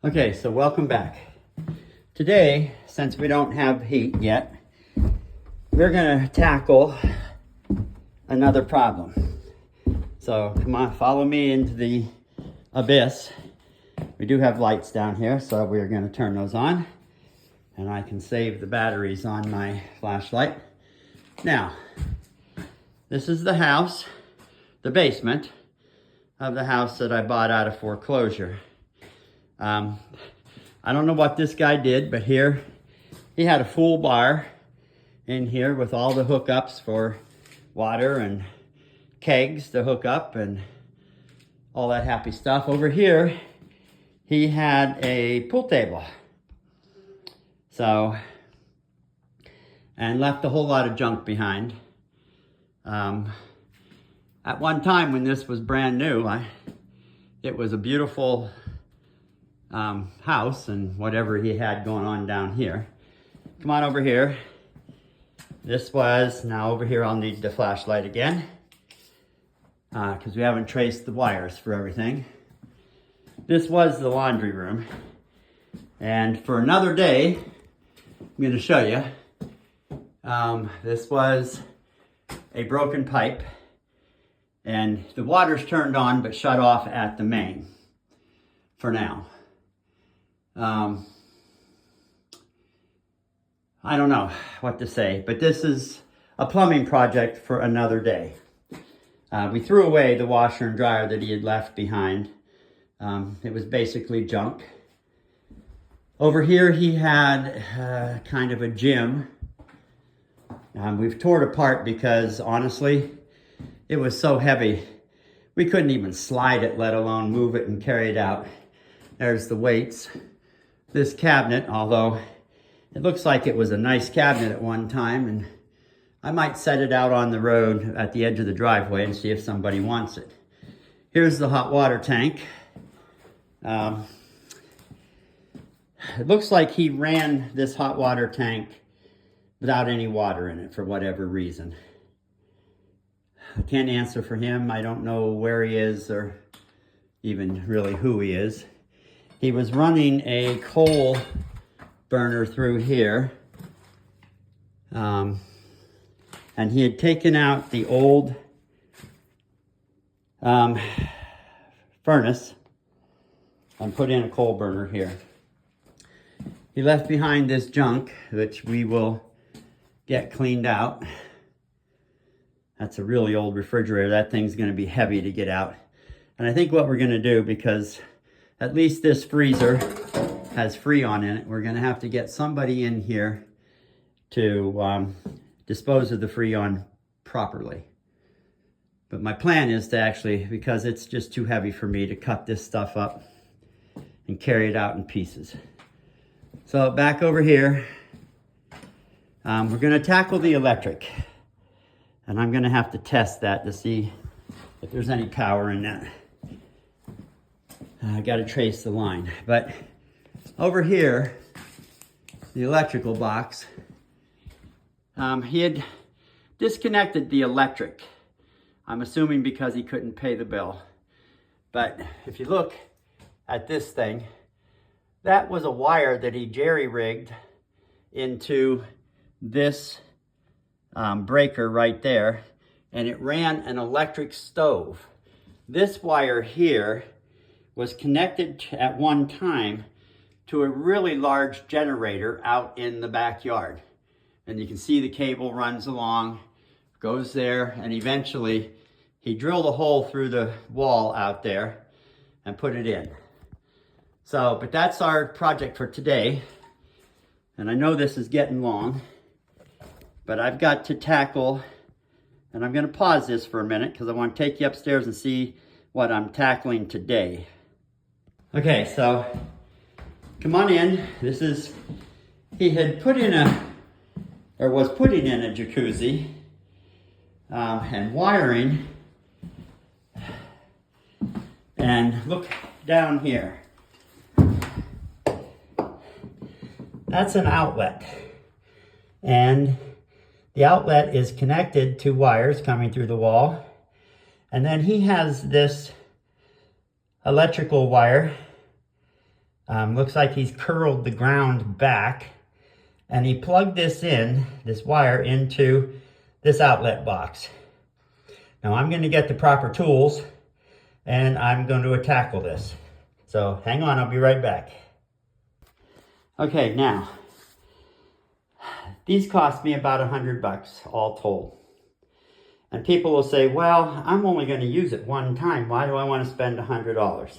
Okay, so welcome back. Today, since we don't have heat yet, we're gonna tackle another problem. So come on, follow me into the abyss. We do have lights down here, so we're gonna turn those on, and I can save the batteries on my flashlight. Now, this is the house, the basement of the house that I bought out of foreclosure. I don't know what this guy did, but here he had a full bar in here with all the hookups for water and kegs to hook up and all that happy stuff. Over here, he had a pool table. So, and left a whole lot of junk behind. At one time when this was brand new, it was a beautiful house and whatever he had going on down here. Come on over here. This was, now over here I'll need the flashlight again because we haven't traced the wires for everything. This was the laundry room. And for another day, I'm going to show you. This was a broken pipe and the water's turned on but shut off at the main for now. I don't know what to say, but this is a plumbing project for another day. We threw away the washer and dryer that he had left behind. It was basically junk. Over here he had kind of a gym. We've tore it apart because honestly, it was so heavy. We couldn't even slide it, let alone move it and carry it out. There's the weights. This cabinet, although it looks like it was a nice cabinet at one time, and I might set it out on the road at the edge of the driveway and see if somebody wants it. Here's the hot water tank. It looks like he ran this hot water tank without any water in it for whatever reason. I can't answer for him. I don't know where he is or even really who he is. He was running a coal burner through here. And he had taken out the old furnace and put in a coal burner here. He left behind this junk, which we will get cleaned out. That's a really old refrigerator. That thing's going to be heavy to get out. And I think what we're going to do, because at least this freezer has Freon in it, we're going to have to get somebody in here to dispose of the Freon properly. But my plan is to actually, because it's just too heavy for me, to cut this stuff up and carry it out in pieces. So back over here, we're going to tackle the electric. And I'm going to have to test that to see if there's any power in that. I got to trace the line. But over here, the electrical box, he had disconnected the electric. I'm assuming because he couldn't pay the bill. But if you look at this thing, that was a wire that he jerry-rigged into this breaker right there, and it ran an electric stove. This wire here was connected at one time to a really large generator out in the backyard. And you can see the cable runs along, goes there, and eventually he drilled a hole through the wall out there and put it in. So, but that's our project for today. And I know this is getting long, but I've got to tackle, and I'm going to pause this for a minute because I want to take you upstairs and see what I'm tackling today. Okay, so come on in. This is, he had put in was putting in a jacuzzi and wiring. And look down here. That's an outlet. And the outlet is connected to wires coming through the wall. And then he has this electrical wire Looks like he's curled the ground back, and he plugged this wire into this outlet box. Now I'm going to get the proper tools and I'm going to tackle this. So hang on, I'll be right back. Okay, now these cost me about $100 all told. And people will say, well, I'm only going to use it one time. Why do I want to spend $100?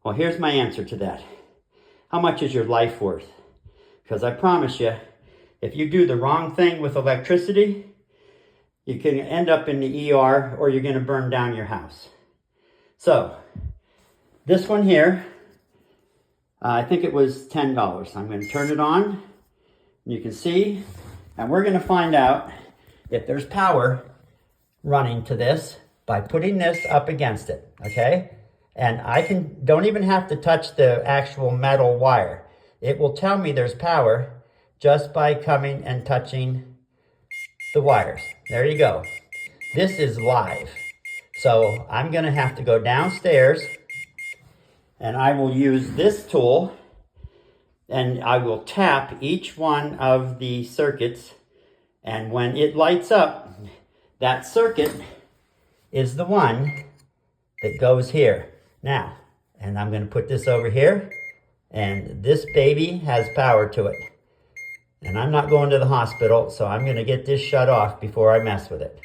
Well, here's my answer to that. How much is your life worth? Because I promise you, if you do the wrong thing with electricity, you can end up in the ER or you're going to burn down your house. So, this one here, I think it was $10. I'm going to turn it on. You can see, and we're going to find out if there's power running to this by putting this up against it, okay? And don't even have to touch the actual metal wire. It will tell me there's power just by coming and touching the wires. There you go. This is live. So I'm gonna have to go downstairs and I will use this tool and I will tap each one of the circuits, and when it lights up, that circuit is the one that goes here. Now, and I'm going to put this over here, and this baby has power to it. And I'm not going to the hospital, so I'm going to get this shut off before I mess with it.